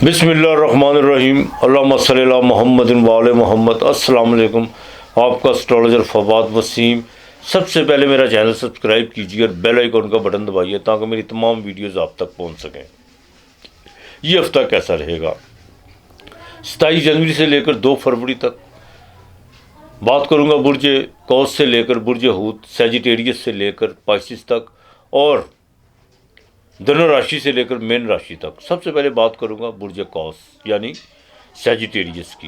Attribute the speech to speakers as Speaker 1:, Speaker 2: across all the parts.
Speaker 1: بسم اللہ الرحمن الرحیم اللہم صلی علی محمد وعلی محمد۔ السلام علیکم، آپ کا اسٹرالوجر فواد وسیم۔ سب سے پہلے میرا چینل سبسکرائب کیجیے اور بیل آئیکن کا بٹن دبائیے تاکہ میری تمام ویڈیوز آپ تک پہنچ سکیں۔ یہ ہفتہ کیسا رہے گا؟ 27 جنوری سے لے کر 2 فروری تک بات کروں گا برج قوس سے لے کر برج حوت، سیجیٹیریس سے لے کر پائسس تک اور دھنو راشی سے لے کر مین راشی تک۔ سب سے پہلے بات کروں گا برج قوس یعنی سیجیٹیریس کی۔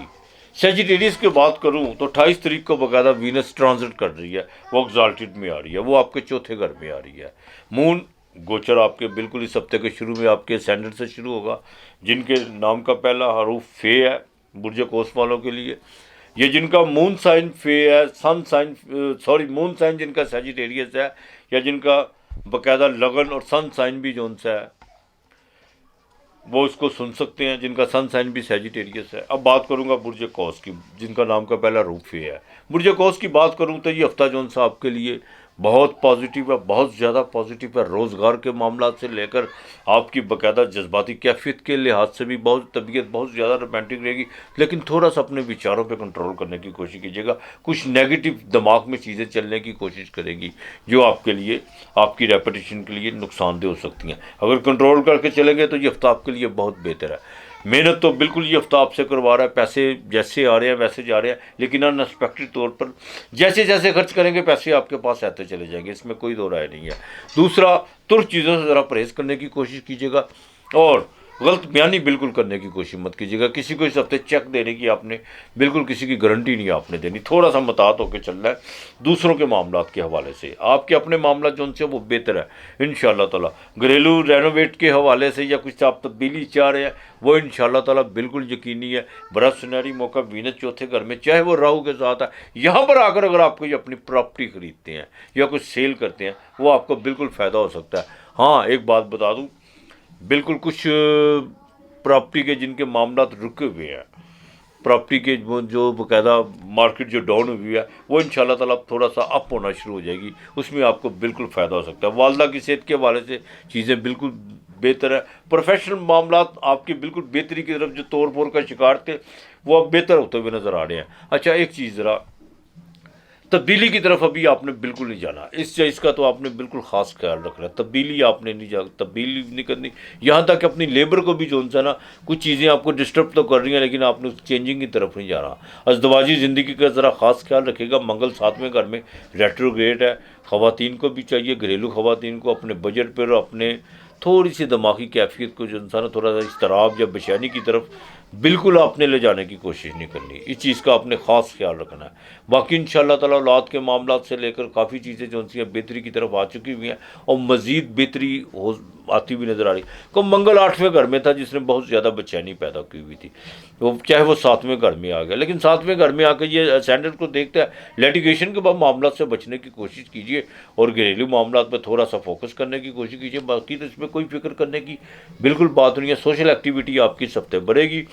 Speaker 1: سیجیٹیریس کی بات کروں تو 28 تاریخ کو باقاعدہ وینس ٹرانزٹ کر رہی ہے، وہ ایگزالٹڈ میں آ رہی ہے، وہ آپ کے چوتھے گھر میں آ رہی ہے۔ مون گوچر آپ کے بالکل اس ہفتے کے شروع میں آپ کے اسینڈنٹ سے شروع ہوگا، جن کے نام کا پہلا حروف فے ہے برج قوس والوں کے لیے۔ یہ جن کا مون سائن فے ہے، مون سائن جن کا سیجیٹیریس ہے، یا جن کا باقاعدہ لگن اور سن سائن بھی جو ان سے ہے وہ اس کو سن سکتے ہیں، جن کا سن سائن بھی سیجیٹیریس ہے۔ اب بات کروں گا برج قوس کی، جن کا نام کا پہلا حروف فے ہے۔ برج قوس کی بات کروں تو یہ ہفتہ جو ان سے آپ کے لیے بہت پازیٹیو ہے، بہت زیادہ پازیٹیو ہے۔ روزگار کے معاملات سے لے کر آپ کی باقاعدہ جذباتی کیفیت کے لحاظ سے بھی طبیعت بہت زیادہ رومانٹک رہے گی، لیکن تھوڑا سا اپنے وچاروں پہ کنٹرول کرنے کی کوشش کیجیے گا۔ کچھ نیگیٹو دماغ میں چیزیں چلنے کی کوشش کرے گی جو آپ کے لیے، آپ کی ریپوٹیشن کے لیے نقصان دہ ہو سکتی ہیں۔ اگر کنٹرول کر کے چلیں گے تو یہ ہفتہ آپ کے لیے بہت بہتر ہے۔ محنت تو بالکل یہ ہفتہ آپ سے کروا رہا ہے، پیسے جیسے آ رہے ہیں ویسے جا رہے ہیں، لیکن ان ایکسپیکٹڈ طور پر جیسے جیسے خرچ کریں گے پیسے آپ کے پاس آتے چلے جائیں گے، اس میں کوئی دو رائے نہیں ہے۔ دوسرا، ترک چیزوں سے ذرا پرہیز کرنے کی کوشش کیجیے گا اور غلط بیانی بالکل کرنے کی کوشش مت کیجیے گا۔ کسی کو اس ہفتے چیک دینے کی آپ نے بالکل کسی کی گارنٹی نہیں آپ نے دینی، تھوڑا سا محتاط ہو کے چلنا ہے دوسروں کے معاملات کے حوالے سے۔ آپ کے اپنے معاملات جو ان سے وہ بہتر ہے انشاءاللہ تعالیٰ۔ گھریلو رینوویٹ کے حوالے سے یا کچھ آپ تبدیلی چاہ رہے ہیں وہ انشاءاللہ تعالیٰ بالکل یقینی ہے۔ بڑا سنہری موقع وینس چوتھے گھر میں، چاہے وہ راہو کے ساتھ ہے، یہاں پر آ کر اگر آپ کوئی اپنی پراپرٹی خریدتے ہیں یا کچھ سیل کرتے ہیں وہ آپ کو بالکل فائدہ ہو سکتا ہے۔ ہاں ایک بات بتا دوں، بالکل کچھ پراپرٹی کے جن کے معاملات رکے ہوئے ہیں، پراپرٹی کے جو باقاعدہ مارکیٹ جو ڈاؤن ہوئی ہے وہ انشاءاللہ تعالیٰ تھوڑا سا اپ ہونا شروع ہو جائے گی، اس میں آپ کو بالکل فائدہ ہو سکتا ہے۔ والدہ کی صحت کے حوالے سے چیزیں بالکل بہتر ہے۔ پروفیشنل معاملات آپ کی بالکل بہتری کی طرف جو توڑ پھوڑ کا شکار تھے وہ اب بہتر ہوتے ہوئے نظر آ رہے ہیں۔ اچھا ایک چیز ذرا، تبدیلی کی طرف ابھی آپ نے بالکل نہیں جانا، اس چیز کا تو آپ نے بالکل خاص خیال رکھنا ہے۔ تبدیلی آپ نے تبدیلی نہیں کرنی، یہاں تک کہ اپنی لیبر کو بھی جو ہے نا کچھ چیزیں آپ کو ڈسٹرب تو کر رہی ہیں لیکن آپ نے اس چینجنگ کی طرف نہیں جانا۔ ازدواجی زندگی کا ذرا خاص خیال رکھے گا۔ منگل 7ویں گھر میں ریٹروگریڈ ہے، خواتین کو بھی چاہیے، گھریلو خواتین کو اپنے بجٹ پر اپنے تھوڑی سی دماغی کیفیت کو جو انسان تھوڑا سا اضطراب یا بے چینی کی طرف بالکل آپ نے لے جانے کی کوشش نہیں کرنی، اس چیز کا آپ نے خاص خیال رکھنا ہے۔ باقی انشاءاللہ تعالیٰ اولاد کے معاملات سے لے کر کافی چیزیں جو ہیں بہتری کی طرف آ چکی ہوئی ہیں اور مزید بہتری آتی ہوئی نظر آ رہی ہے۔ کو منگل 8ویں گھر میں تھا جس نے بہت زیادہ بے چینی پیدا کی ہوئی تھی، وہ چاہے وہ 7ویں گھر میں آ گیا، لیکن 7ویں گھر میں آ کے یہ اسٹینڈرڈ کو دیکھتا ہے۔ لیٹیگیشن کے بعد معاملات سے بچنے کی کوشش کیجیے اور گھریلو معاملات پہ تھوڑا سا فوکس کرنے کی کوشش کیجیے۔ باقی تو اس میں کوئی فکر کرنے کی بالکل بات نہیں ہے۔ سوشل ایکٹیویٹی آپ کی اس ہفتے بڑھے گی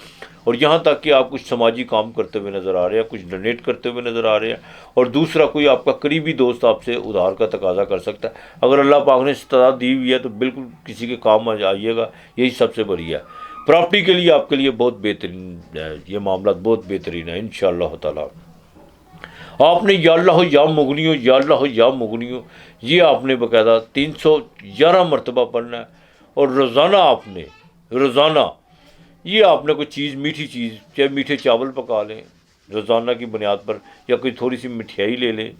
Speaker 1: اور یہاں تک کہ آپ کچھ سماجی کام کرتے ہوئے نظر آ رہے ہیں، کچھ ڈونیٹ کرتے ہوئے نظر آ رہے ہیں، اور دوسرا کوئی آپ کا قریبی دوست آپ سے ادھار کا تقاضا کر سکتا ہے۔ اگر اللہ پاک نے استطاعت دی ہوئی ہے تو بالکل کسی کے کام آئیے گا، یہی سب سے بڑی ہے۔ پراپرٹی کے لیے آپ کے لیے بہت بہترین ہے، یہ معاملات بہت بہترین ہے انشاءاللہ تعالیٰ۔ آپ نے یا اللہ یا مغنیو یا اللہ یا مغنیو یہ آپ نے باقاعدہ 311 مرتبہ پڑھنا ہے، اور روزانہ یہ آپ نے کوئی چیز، میٹھی چیز، چاہے میٹھے چاول پکا لیں روزانہ کی بنیاد پر، یا کوئی تھوڑی سی مٹھائی لے لیں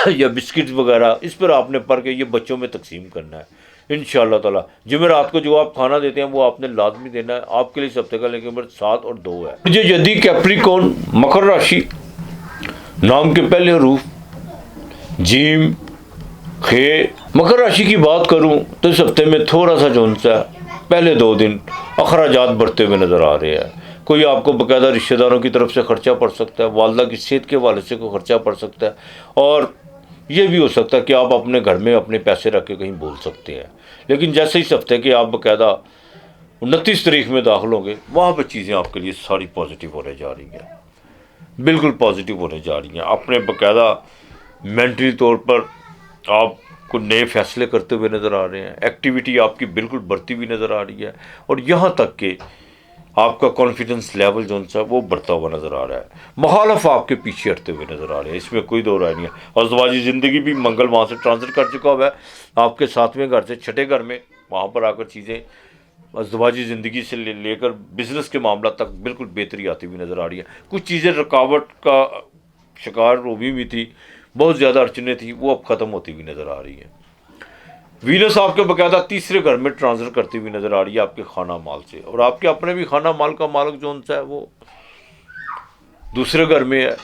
Speaker 1: یا بسکٹ وغیرہ، اس پر آپ نے پڑھ کے یہ بچوں میں تقسیم کرنا ہے انشاءاللہ تعالیٰ۔ جمعرات کو جو آپ کھانا دیتے ہیں وہ آپ نے لازمی دینا ہے۔ آپ کے لیے اس ہفتے کا لیکن نمبر 7 اور 2 ہے۔ برج جدی کیپریکون مکر راشی، نام کے پہلے حروف جیم خے۔ مکر راشی کی بات کروں تو اس ہفتے میں تھوڑا سا جو ہے پہلے 2 دن اخراجات بڑھتے ہوئے نظر آ رہے ہیں۔ کوئی آپ کو باقاعدہ رشتہ داروں کی طرف سے خرچہ پڑ سکتا ہے، والدہ کی صحت کے حوالے سے کوئی خرچہ پڑ سکتا ہے، اور یہ بھی ہو سکتا ہے کہ آپ اپنے گھر میں اپنے پیسے رکھ کے کہیں بول سکتے ہیں۔ لیکن جیسے اس ہفتے کے آپ باقاعدہ 29 تاریخ میں داخل ہوں گے وہاں پہ چیزیں آپ کے لیے ساری پازیٹیو ہونے جا رہی ہیں، بالکل پازیٹیو ہونے جا رہی ہیں۔ اپنے باقاعدہ مینٹلی طور پر آپ کو نئے فیصلے کرتے ہوئے نظر آ رہے ہیں، ایکٹیویٹی آپ کی بالکل بڑھتی ہوئی نظر آ رہی ہے، اور یہاں تک کہ آپ کا کانفیڈنس لیول جو سا وہ بڑھتا ہوا نظر آ رہا ہے، مخالف آپ کے پیچھے ہٹتے ہوئے نظر آ رہے ہیں، اس میں کوئی دو رائے نہیں ہے۔ اور ازدواجی زندگی بھی منگل وہاں سے ٹرانزٹ کر چکا ہوا ہے آپ کے 7ویں گھر سے 6ٹھے گھر میں، وہاں پر آ کر چیزیں ازدواجی زندگی سے لے کر بزنس کے معاملہ تک بالکل بہتری آتی ہوئی نظر آ رہی ہے۔ کچھ چیزیں رکاوٹ کا شکار ہوئی ہوئی تھی، بہت زیادہ اڑچنیں تھیں، وہ اب ختم ہوتی ہوئی نظر آ رہی ہیں۔ وینس آپ کے باقاعدہ 3رے گھر میں ٹرانسفر کرتی ہوئی نظر آ رہی ہے آپ کے خانہ مال سے، اور آپ کے اپنے بھی خانہ مال کا مالک جو سا ہے وہ 2رے گھر میں ہے،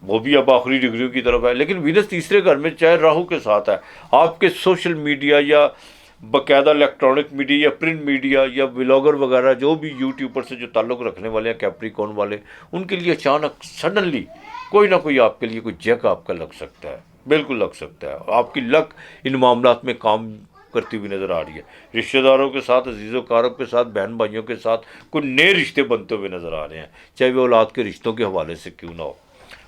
Speaker 1: وہ بھی اب آخری ڈگریوں کی طرف ہے، لیکن وینس 3رے گھر میں چاہے راہو کے ساتھ ہے، آپ کے سوشل میڈیا یا باقاعدہ الیکٹرانک میڈیا یا پرنٹ میڈیا یا بلاگر وغیرہ جو بھی یوٹیوبر سے جو تعلق رکھنے والے ہیں، کیپریکون والے، ان کے لیے اچانک سڈنلی کوئی نہ کوئی آپ کے لیے کوئی جیک آپ کا لگ سکتا ہے، بالکل لگ سکتا ہے، اور آپ کی لک ان معاملات میں کام کرتی ہوئی نظر آ رہی ہے۔ رشتہ داروں کے ساتھ، عزیز و اقارب کے ساتھ، بہن بھائیوں کے ساتھ کوئی نئے رشتے بنتے ہوئے نظر آ رہے ہیں، چاہے وہ اولاد کے رشتوں کے حوالے سے کیوں نہ ہو۔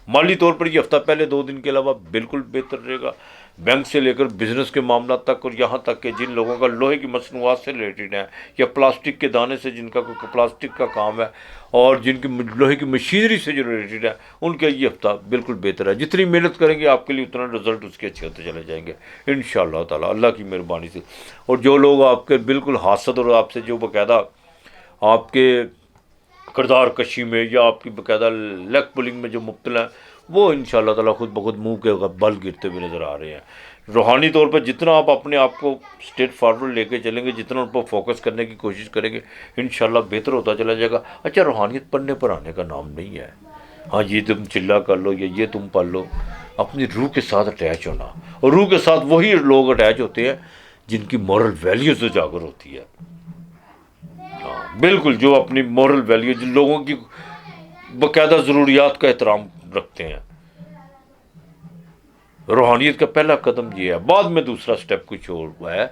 Speaker 1: مالی طور پر یہ ہفتہ پہلے 2 دن کے علاوہ بالکل بہتر رہے گا، بینک سے لے کر بزنس کے معاملات تک، اور یہاں تک کہ جن لوگوں کا لوہے کی مصنوعات سے ریلیٹڈ ہے یا پلاسٹک کے دانے سے جن کا کوئی پلاسٹک کا کام ہے، اور جن کی لوہے کی مشینری سے جو ریلیٹڈ ہے، ان کا یہ ہفتہ بالکل بہتر ہے۔ جتنی محنت کریں گے آپ کے لیے اتنا رزلٹ اس کے اچھے ہوتے چلے جائیں گے انشاءاللہ تعالیٰ، اللہ کی مہربانی سے۔ اور جو لوگ آپ کے بالکل حاسد اور آپ سے جو باقاعدہ آپ کے کردار کشی میں یا آپ کی باقاعدہ لیگ پولنگ میں جو مبتلا ہیں، وہ انشاءاللہ تعالیٰ خود بخود منہ کے بل گرتے ہوئے نظر آ رہے ہیں۔ روحانی طور پر جتنا آپ اپنے آپ کو اسٹیٹ فارورڈ لے کے چلیں گے، جتنا ان پر فوکس کرنے کی کوشش کریں گے، انشاءاللہ بہتر ہوتا چلا جائے گا۔ اچھا، روحانیت پڑھنے پر آنے کا نام نہیں ہے، ہاں یہ تم چلا کر لو یا یہ تم پڑھ لو، اپنی روح کے ساتھ اٹیچ ہونا، اور روح کے ساتھ وہی لوگ اٹیچ ہوتے ہیں جن کی مورل ویلیوز اجاگر ہوتی ہے، ہاں بالکل، جو اپنی مورل ویلیو، جن لوگوں کی باقاعدہ ضروریات کا احترام رکھتے ہیں۔ روحانیت کا پہلا قدم یہ ہے، بعد میں دوسرا سٹیپ کچھ اور ہے،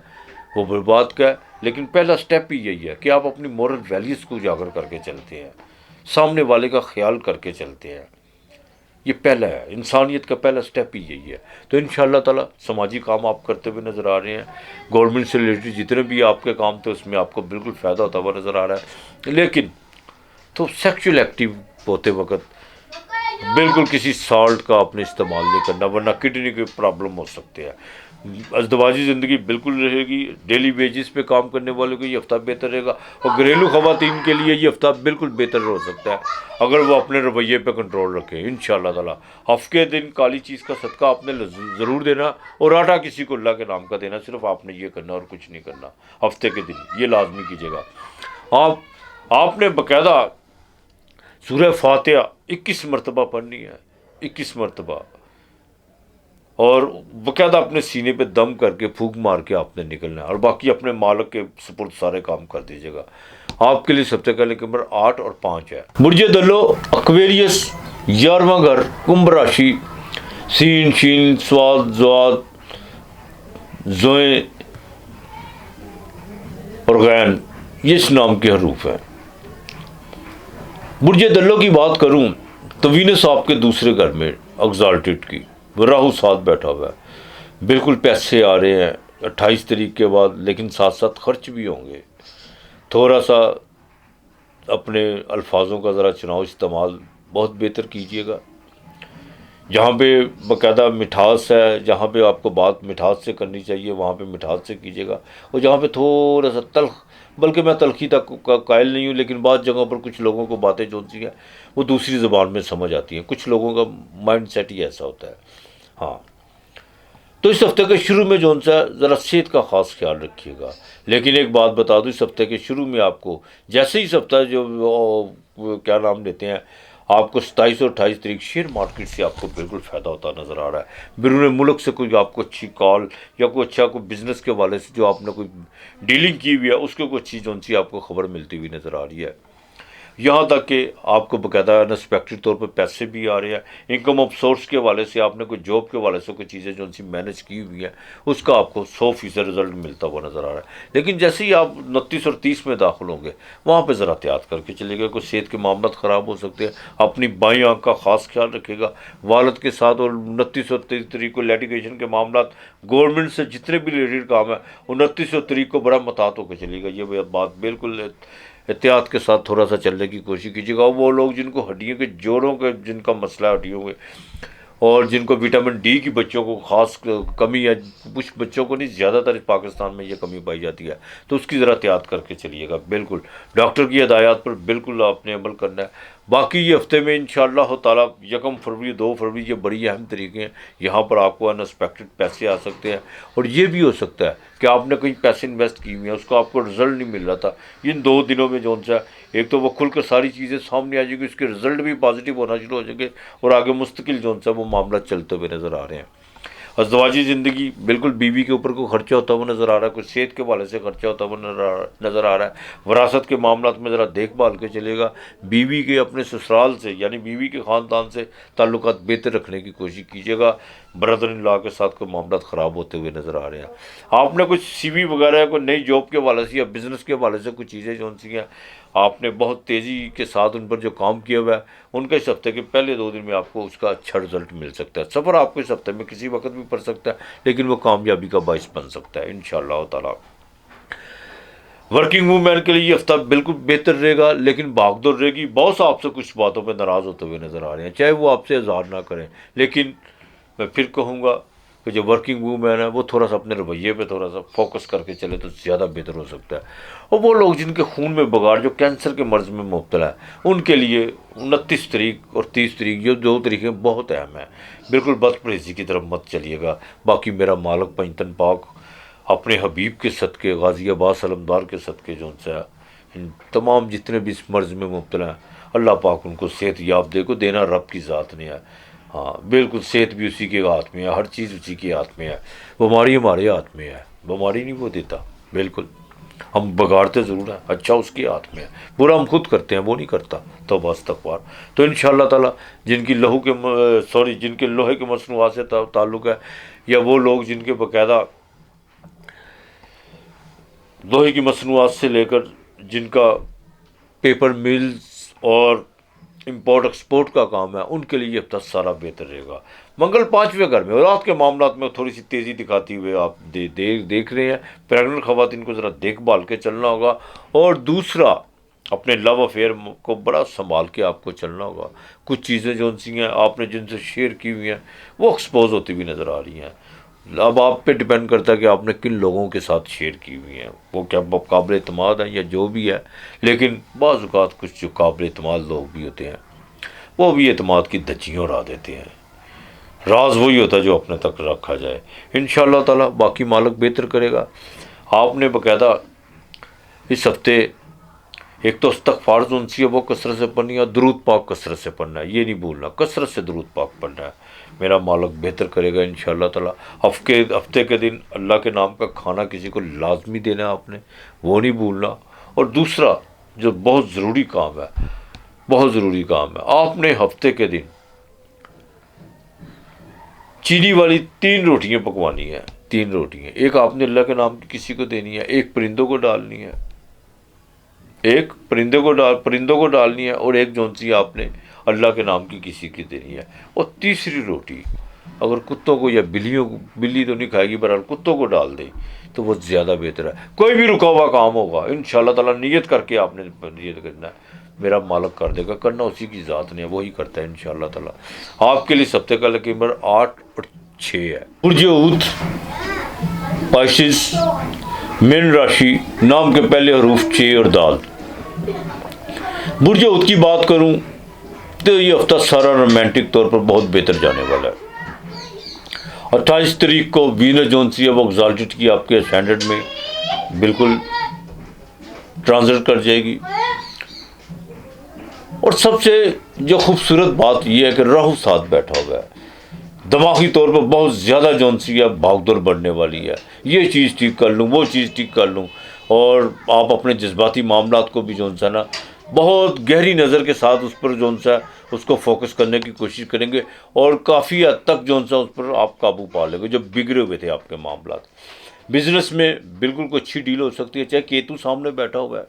Speaker 1: وہ برباد کا ہے، لیکن پہلا سٹیپ ہی یہی ہے کہ آپ اپنی مورل ویلیوز کو اجاگر کر کے چلتے ہیں، سامنے والے کا خیال کر کے چلتے ہیں، یہ پہلا ہے، انسانیت کا پہلا سٹیپ ہی یہی ہے۔ تو انشاءاللہ تعالیٰ سماجی کام آپ کرتے ہوئے نظر آ رہے ہیں، گورنمنٹ سے ریلیٹڈ جتنے بھی آپ کے کام تھے اس میں آپ کو بالکل فائدہ ہوتا ہوا نظر آ رہا ہے، لیکن تو سیکشل ایکٹیو ہوتے وقت بالکل کسی سالٹ کا آپ نے استعمال نہیں کرنا، ورنہ کڈنی کے پرابلم ہو سکتے ہیں۔ ازدواجی زندگی بالکل رہے گی، ڈیلی ویجز پہ کام کرنے والوں کو یہ ہفتہ بہتر رہے گا، اور گھریلو خواتین کے لیے یہ ہفتہ بالکل بہتر ہو سکتا ہے اگر وہ اپنے رویے پہ کنٹرول رکھیں انشاءاللہ تعالیٰ۔ ہفتے دن کالی چیز کا صدقہ آپ نے ضرور دینا، اور آٹا کسی کو اللہ کے نام کا دینا، صرف آپ نے یہ کرنا اور کچھ نہیں کرنا ہفتے کے دن، یہ لازمی کیجیے گا۔ آپ نے باقاعدہ سورہ فاتحہ 21 مرتبہ پڑھنی ہے، 21 مرتبہ، اور باقاعدہ اپنے سینے پہ دم کر کے پھونک مار کے آپ نے نکلنا ہے، اور باقی اپنے مالک کے سپرد سارے کام کر دیجیے گا۔ آپ کے لیے سب سے پہلے نمبر 8 اور 5 ہے۔ برج دلو اکویریس 11واں گھر، کمبھ راشی، سین شین سواد زواد زوئیں اور غین، یہ اس نام کے حروف ہیں۔ برج دلو کی بات کروں تو وینس آپ کے 2رے گھر میں ایگزالٹڈ کی، راہو ساتھ بیٹھا ہوا ہے، بالکل پیسے آ رہے ہیں 28 تاریخ کے بعد، لیکن ساتھ ساتھ خرچ بھی ہوں گے، تھوڑا سا اپنے الفاظوں کا ذرا چناؤ استعمال بہت بہتر کیجیے گا، جہاں پہ باقاعدہ مٹھاس ہے، جہاں پہ آپ کو بات مٹھاس سے کرنی چاہیے وہاں پہ مٹھاس سے کیجیے گا، اور جہاں پہ تھوڑا سا تلخ، بلکہ میں تلخی تک کا قائل نہیں ہوں، لیکن بعض جگہوں پر کچھ لوگوں کو باتیں جو ہوتی ہیں وہ دوسری زبان میں سمجھ آتی ہیں، کچھ لوگوں کا مائنڈ سیٹ ہی ایسا ہوتا ہے، ہاں۔ تو اس ہفتے کے شروع میں جو سا ذرا صحت کا خاص خیال رکھیے گا، لیکن ایک بات بتا دوں، اس ہفتے کے شروع میں آپ کو جیسے ہی اس ہفتہ جو کیا نام لیتے ہیں، آپ کو 27 اور 28 تاریخ شیئر مارکیٹ سے آپ کو بالکل فائدہ ہوتا نظر آ رہا ہے، بیرون ملک سے کوئی آپ کو اچھی کال یا کوئی اچھا کوئی بزنس کے والے سے جو آپ نے کوئی ڈیلنگ کی ہوئی ہے اس کے کوئی اچھی جو سی آپ کو خبر ملتی ہوئی نظر آ رہی ہے۔ یہاں تک کہ آپ کو باقاعدہ انسپیکٹڈ طور پہ پیسے بھی آ رہے ہیں۔ انکم آف سورس کے حوالے سے آپ نے کوئی جاب کے حوالے سے کوئی چیزیں جو ان سی مینیج کی ہوئی ہیں، اس کا آپ کو 100% رزلٹ ملتا ہوا نظر آ رہا ہے۔ لیکن جیسے ہی آپ 29 اور 30 میں داخل ہوں گے، وہاں پہ ذرا احتیاط کر کے چلے گا، کوئی صحت کے معاملات خراب ہو سکتے ہیں، اپنی بائیں آنکھ کا خاص خیال رکھے گا، والد کے ساتھ۔ اور 29 اور 30 تاریخ کو لیٹیگیشن کے معاملات گورنمنٹ سے جتنے بھی ریلیٹڈ کام ہیں، 29 اور تاریخ کو بڑا محتاط ہو کے چلے گا۔ یہ بات بالکل احتیاط کے ساتھ تھوڑا سا چلنے کی کوشش کیجیے گا۔ وہ لوگ جن کو ہڈیوں کے جوڑوں کے جن کا مسئلہ ہے ہڈیوں میں، اور جن کو وٹامن ڈی کی بچوں کو خاص کمی ہے، کچھ بچوں کو نہیں، زیادہ تر پاکستان میں یہ کمی پائی جاتی ہے، تو اس کی ذرا احتیاط کر کے چلیے گا۔ بالکل ڈاکٹر کی ہدایات پر بالکل آپ نے عمل کرنا ہے۔ باقی یہ ہفتے میں انشاءاللہ تعالیٰ 1 فروری 2 فروری یہ بڑی اہم طریقے ہیں، یہاں پر آپ کو انسپیکٹڈ پیسے آ سکتے ہیں، اور یہ بھی ہو سکتا ہے کہ آپ نے کہیں پیسے انویسٹ کی ہوئی ہیں، اس کا آپ کو رزلٹ نہیں مل رہا تھا، ان 2 دنوں میں جو سا ایک تو وہ کھل کر ساری چیزیں سامنے آ جائیں گی، اس کے رزلٹ بھی پازیٹیو ہونا شروع ہو جائیں گے، اور آگے مستقل جو سا وہ معاملات چلتے ہوئے نظر آ رہے ہیں۔ ازدواجی زندگی بالکل بیوی کے اوپر کوئی خرچہ ہوتا ہوا نظر آ رہا ہے، کوئی صحت کے حوالے سے خرچہ ہوتا ہوا نظر آ رہا ہے، وراثت کے معاملات میں ذرا دیکھ بھال کے چلے گا۔ بیوی کے اپنے سسرال سے یعنی بیوی کے خاندان سے تعلقات بہتر رکھنے کی کوشش کیجیے گا۔ برادر ان لا کے ساتھ کوئی معاملات خراب ہوتے ہوئے نظر آ رہے ہیں۔ آپ نے کچھ سی وی وغیرہ کوئی نئی جاب کے حوالے سے یا بزنس کے حوالے سے کچھ چیزیں جو سی ہیں، آپ نے بہت تیزی کے ساتھ ان پر جو کام کیا ہوا ہے، ان کا اس ہفتے کے پہلے 2 دن میں آپ کو اس کا اچھا رزلٹ مل سکتا ہے۔ سفر آپ کو اس ہفتے میں کسی وقت بھی پڑ سکتا ہے، لیکن وہ کامیابی کا باعث بن سکتا ہے انشاءاللہ تعالیٰ۔ ورکنگ وومین کے لیے یہ ہفتہ بالکل بہتر رہے گا، لیکن بھاگ دوڑ رہے گی۔ باس آپ سے کچھ باتوں پہ ناراض ہوتے ہوئے نظر آ رہے ہیں، چاہے وہ آپ سے اظہار نہ کریں، لیکن میں پھر کہوں گا کہ جو ورکنگ وومین ہے وہ تھوڑا سا اپنے رویے پہ تھوڑا سا فوکس کر کے چلے تو زیادہ بہتر ہو سکتا ہے۔ اور وہ لوگ جن کے خون میں بگاڑ، جو کینسر کے مرض میں مبتلا ہے، ان کے لیے 29 تاریخ اور 30 تاریخ یہ 2 تاریخیں بہت اہم ہیں۔ بالکل بد پرہیزی کی طرف مت چلیے گا۔ باقی میرا مالک پنجتن پاک اپنے حبیب کے صدقے، غازی عباس علمدار کے صدقے جو سے ان تمام جتنے بھی اس مرض میں مبتلا ہیں، اللہ پاک ان کو صحت یاب دے کو دینا رب کی ذات نے ہے۔ ہاں بالکل، صحت بھی اسی کے ہاتھ میں ہے، ہر چیز اسی کے ہاتھ میں ہے۔ بیماری ہمارے ہاتھ میں ہے، بیماری نہیں وہ دیتا۔ بالکل ہم بگاڑتے ضرور ہیں، اچھا اس کے ہاتھ میں ہے، برا ہم خود کرتے ہیں، وہ نہیں کرتا۔ توبہ استغفار۔ تو انشاءاللہ تعالیٰ جن کی جن کے لوہے کے مصنوعات سے تعلق ہے، یا وہ لوگ جن کے باقاعدہ لوہے کی مصنوعات سے لے کر جن کا پیپر ملز اور امپورٹ ایکسپورٹ کا کام ہے، ان کے لیے یہ ہفتہ سارا بہتر رہے گا۔ منگل 5ویں گھر میں، اور رات کے معاملات میں تھوڑی سی تیزی دکھاتی ہوئے آپ دیکھ رہے ہیں۔ پریگننٹ خواتین کو ذرا دیکھ بھال کے چلنا ہوگا، اور دوسرا اپنے لو افیئر کو بڑا سنبھال کے آپ کو چلنا ہوگا۔ کچھ چیزیں جو سی ہیں آپ نے جن سے شیئر کی ہوئی ہیں، وہ ایکسپوز ہوتی ہوئی نظر آ رہی ہیں۔ اب آپ پہ ڈپینڈ کرتا ہے کہ آپ نے کن لوگوں کے ساتھ شیئر کی ہوئی ہیں، وہ کیا قابل اعتماد ہیں یا جو بھی ہے۔ لیکن بعض اوقات کچھ جو قابل اعتماد لوگ بھی ہوتے ہیں، وہ بھی اعتماد کی دھجیاں اڑا دیتے ہیں۔ راز وہی ہوتا ہے جو اپنے تک رکھا جائے۔ انشاءاللہ تعالیٰ باقی مالک بہتر کرے گا۔ آپ نے باقاعدہ اس ہفتے ایک تو استغفار جو ہے وہ کثرت سے پڑھنی ہے، اور درود پاک کثرت سے پڑھنا ہے، یہ نہیں بھولنا، کثرت سے درود پاک پڑھنا ہے۔ میرا مالک بہتر کرے گا انشاءاللہ تعالیٰ۔ ہفتے کے دن اللہ کے نام کا کھانا کسی کو لازمی دینا ہے آپ نے، وہ نہیں بھولنا۔ اور دوسرا جو بہت ضروری کام ہے، بہت ضروری کام ہے، آپ نے ہفتے کے دن چینی والی 3 روٹیاں پکوانی ہیں، 3 روٹیاں، ایک آپ نے اللہ کے نام کی کسی کو دینی ہے، ایک پرندوں کو ڈالنی ہے، ایک پرندوں کو ڈالنی ہے، اور ایک جون سی آپ نے اللہ کے نام کی کسی کی دینی ہے۔ اور تیسری روٹی اگر کتوں کو یا بلیوں کو، بلی تو نہیں کھائے گی، بہرحال کتوں کو ڈال دیں تو وہ زیادہ بہتر ہے۔ کوئی بھی رکا ہوا کام ہوگا انشاءاللہ تعالیٰ نیت کر کے آپ نے نیت کرنا ہے، میرا مالک کر دے گا، کرنا اسی کی ذات نے ہے، وہی کرتا ہے انشاءاللہ تعالیٰ۔ آپ کے لیے اس ہفتے کا لکی نمبر 8 اور 6 ہے۔ برج اونٹ پائسس، مین راشی، نام کے پہلے حروف چ اور دال۔ برج اونٹ کی بات کروں تو یہ ہفتہ سارا رومانٹک طور پر بہت بہتر جانے والا ہے۔ 28 تاریخ کو وینس جون سی ہے وہ ایگزالٹڈ کی آپ کے اسٹینڈرڈ میں بالکل ٹرانزٹ کر جائے گی۔ اور سب سے جو خوبصورت بات یہ ہے کہ راہو ساتھ بیٹھا ہوا ہے، دماغی طور پر بہت زیادہ جون سی ہے بھاگ دوڑ بڑھنے والی ہے، یہ چیز ٹھیک کر لوں، وہ چیز ٹھیک کر لوں، اور آپ اپنے جذباتی معاملات کو بھی جون سا نا بہت گہری نظر کے ساتھ اس پر جو سا اس کو فوکس کرنے کی کوشش کریں گے، اور کافی حد تک جو سا اس پر آپ قابو پا لیں گے جو بگڑے ہوئے تھے آپ کے معاملات۔ بزنس میں بالکل کوئی اچھی ڈیل ہو سکتی ہے، چاہے کیتو سامنے بیٹھا ہوا ہے،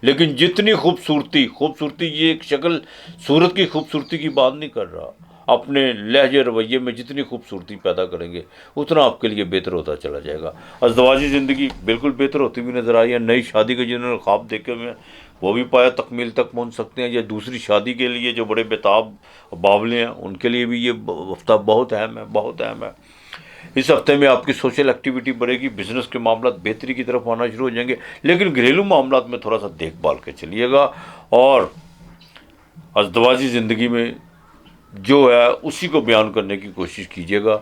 Speaker 1: لیکن جتنی خوبصورتی یہ ایک شکل صورت کی خوبصورتی کی بات نہیں کر رہا، اپنے لہجے رویے میں جتنی خوبصورتی پیدا کریں گے اتنا آپ کے لیے بہتر ہوتا چلا جائے گا۔ ازدواجی زندگی بالکل بہتر ہوتی ہوئی نظر آئی ہے۔ نئی شادی کے جنہوں نے خواب دیکھے ہوئے ہیں وہ بھی پایا تکمیل تک پہنچ سکتے ہیں، یا دوسری شادی کے لیے جو بڑے بےتاب باولے ہیں ان کے لیے بھی یہ ہفتہ بہت اہم ہے، بہت اہم ہے۔ اس ہفتے میں آپ کی سوشل ایکٹیویٹی بڑھے گی، بزنس کے معاملات بہتری کی طرف آنا شروع ہو جائیں گے، لیکن گھریلو معاملات میں تھوڑا سا دیکھ بھال کے چلیے گا، اور ازدواجی زندگی میں جو ہے اسی کو بیان کرنے کی کوشش کیجیے گا۔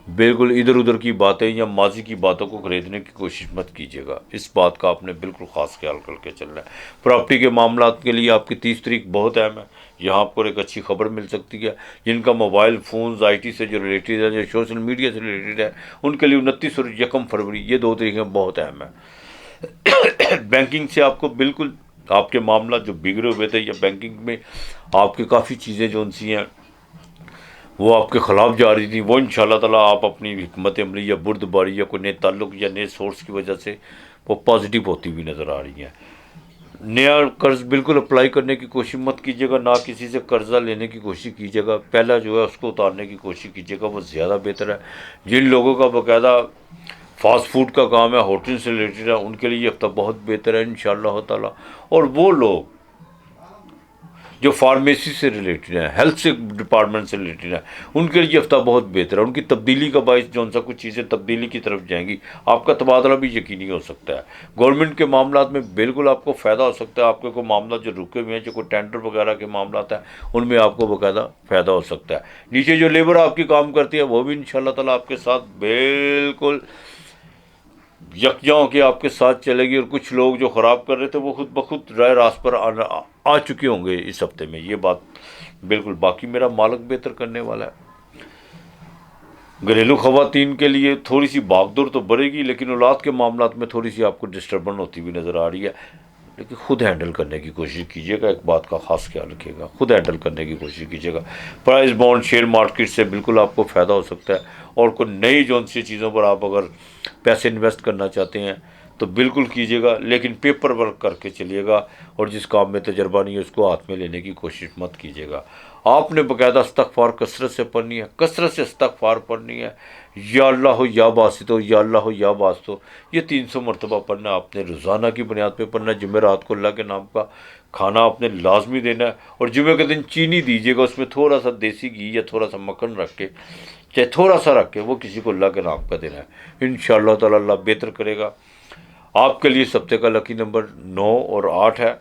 Speaker 1: بالکل ادھر ادھر کی باتیں یا ماضی کی باتوں کو خریدنے کی کوشش مت کیجیے گا، اس بات کا آپ نے بالکل خاص خیال کر کے چلنا ہے۔ پراپرٹی کے معاملات کے لیے آپ کی 30 تاریخ بہت اہم ہے، یہاں آپ کو ایک اچھی خبر مل سکتی ہے۔ جن کا موبائل فونز آئی ٹی سے جو ریلیٹڈ ہے، جو سوشل میڈیا سے ریلیٹڈ ہے، ان کے لیے 29 اور 1 فروری یہ 2 تاریخیں بہت اہم ہیں۔ بینکنگ سے آپ کو بالکل آپ کے معاملات جو بگڑے ہوئے تھے، یا بینکنگ میں آپ کی کافی چیزیں جو ان سی ہیں وہ آپ کے خلاف جا رہی تھیں، وہ ان شاء اللہ تعالیٰ آپ اپنی حکمت عملی یا بردباری یا کوئی نئے تعلق یا نئے سورس کی وجہ سے وہ پازیٹیو ہوتی ہوئی نظر آ رہی ہیں۔ نیا قرض بالکل اپلائی کرنے کی کوشش مت کیجیے گا، نہ کسی سے قرضہ لینے کی کوشش کیجیے گا، پہلا جو ہے اس کو اتارنے کی کوشش کیجیے گا، وہ زیادہ بہتر ہے۔ جن لوگوں کا باقاعدہ فاسٹ فوڈ کا کام ہے، ہوٹل سے ریلیٹڈ ہے، ان کے لیے یہ ہفتہ بہت بہتر ہے ان شاء اللہ تعالیٰ۔ اور وہ لوگ جو فارمیسی سے ریلیٹڈ ہیں، ہیلتھ سے ڈپارٹمنٹ سے ریلیٹڈ ہیں، ان کے لیے ہفتہ بہت بہتر ہے، ان کی تبدیلی کا باعث جو ان سا کچھ چیزیں تبدیلی کی طرف جائیں گی، آپ کا تبادلہ بھی یقینی ہو سکتا ہے۔ گورنمنٹ کے معاملات میں بالکل آپ کو فائدہ ہو سکتا ہے، آپ کے کوئی معاملات جو رکے ہوئے ہیں، جو کوئی ٹینڈر وغیرہ کے معاملات ہیں، ان میں آپ کو باقاعدہ فائدہ ہو سکتا ہے۔ نیچے جو لیبر آپ کی کام کرتی ہے وہ بھی ان شاء اللہ تعالیٰ آپ کے ساتھ بالکل یکجا کے آپ کے ساتھ چلے گی، اور کچھ لوگ جو خراب کر رہے تھے وہ خود بخود رائے راست پر آ چکے ہوں گے اس ہفتے میں، یہ بات بالکل۔ باقی میرا مالک بہتر کرنے والا ہے۔ گھریلو خواتین کے لیے تھوڑی سی بھاگ دوڑ تو بڑھے گی، لیکن اولاد کے معاملات میں تھوڑی سی آپ کو ڈسٹربن ہوتی ہوئی نظر آ رہی ہے، لیکن خود ہینڈل کرنے کی کوشش کیجیے گا، ایک بات کا خاص خیال رکھیے گا، خود ہینڈل کرنے کی کوشش کیجیے گا۔ پرائز بانڈ شیئر مارکیٹ سے بالکل آپ کو فائدہ ہو سکتا ہے، اور کوئی نئی جون سی چیزوں پر آپ اگر پیسے انویسٹ کرنا چاہتے ہیں تو بالکل کیجیے گا، لیکن پیپر ورک کر کے چلیے گا، اور جس کام میں تجربہ نہیں ہے اس کو ہاتھ میں لینے کی کوشش مت کیجیے گا۔ آپ نے باقاعدہ استغفار کثرت سے پڑھنی ہے، کثرت سے استغفار پڑھنی ہے۔ یا اللہ ہو یا باسط ہو، یا اللہ ہو یا باسط ہو، یہ 300 مرتبہ پڑھنا آپ نے روزانہ کی بنیاد پہ پڑھنا ہے۔ جمعرات کو اللہ کے نام کا کھانا آپ نے لازمی دینا ہے، اور جمعے کے دن چینی دیجیے گا، اس میں تھوڑا سا دیسی گھی یا تھوڑا سا مکھن رکھ کے، چاہے تھوڑا سا رکھ کے، وہ کسی کو اللہ کے نام کا دینا ہے۔ ان شاء اللہ تعالیٰ اللہ بہتر کرے گا۔ آپ کے لیے اس ہفتے کا لکی نمبر 9 اور 8 ہے۔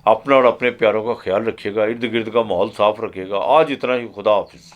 Speaker 1: اپنا اور اپنے پیاروں کا خیال رکھیے گا، ارد گرد کا ماحول صاف رکھیے گا۔ آج اتنا ہی، خدا حافظ۔